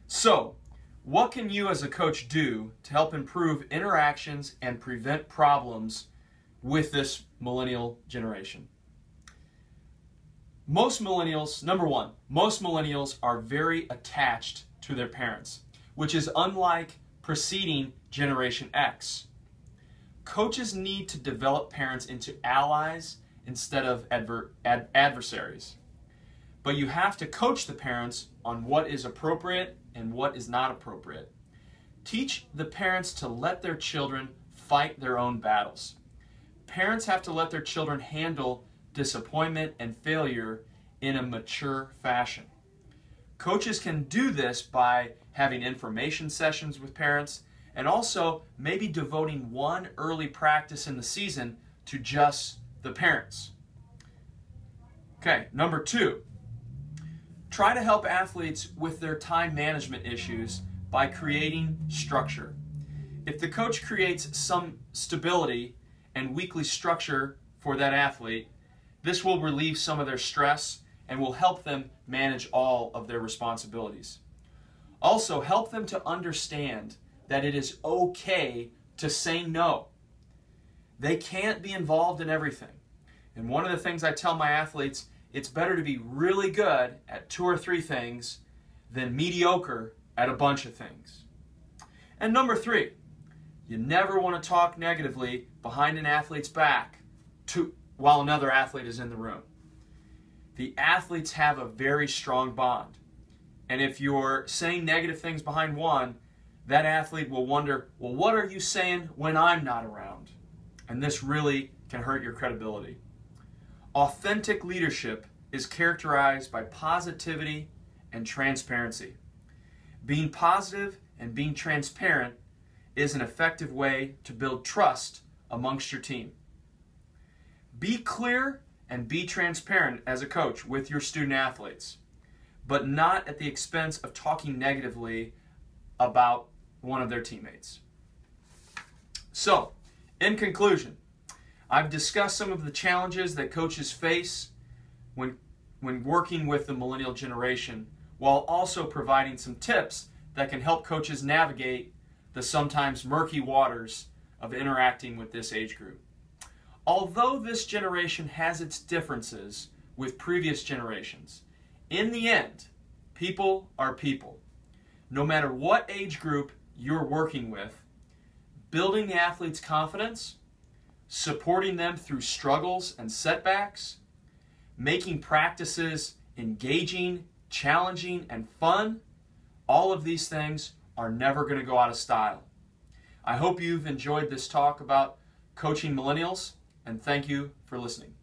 So, what can you as a coach do to help improve interactions and prevent problems with this millennial generation? Most millennials, number one, most millennials are very attached to their parents, which is unlike preceding Generation X. Coaches need to develop parents into allies instead of adversaries. But you have to coach the parents on what is appropriate and what is not appropriate. Teach the parents to let their children fight their own battles. Parents have to let their children handle disappointment and failure in a mature fashion. Coaches can do this by having information sessions with parents and also maybe devoting one early practice in the season to just the parents. Okay, number two, try to help athletes with their time management issues by creating structure. If the coach creates some stability and weekly structure for that athlete, this will relieve some of their stress and will help them manage all of their responsibilities. Also, help them to understand that it is okay to say no. They can't be involved in everything. And one of the things I tell my athletes, it's better to be really good at 2 or 3 things than mediocre at a bunch of things. And number 3, you never want to talk negatively behind an athlete's back while another athlete is in the room. The athletes have a very strong bond. And if you're saying negative things behind one, that athlete will wonder, well, what are you saying when I'm not around? And this really can hurt your credibility. Authentic leadership is characterized by positivity and transparency. Being positive and being transparent is an effective way to build trust amongst your team. Be clear and be transparent as a coach with your student athletes, but not at the expense of talking negatively about one of their teammates. So, in conclusion, I've discussed some of the challenges that coaches face when working with the millennial generation, while also providing some tips that can help coaches navigate the sometimes murky waters of interacting with this age group. Although this generation has its differences with previous generations, in the end, people are people. No matter what age group you're working with, building the athlete's confidence, supporting them through struggles and setbacks, making practices engaging, challenging, and fun, all of these things are never going to go out of style. I hope you've enjoyed this talk about coaching millennials, and thank you for listening.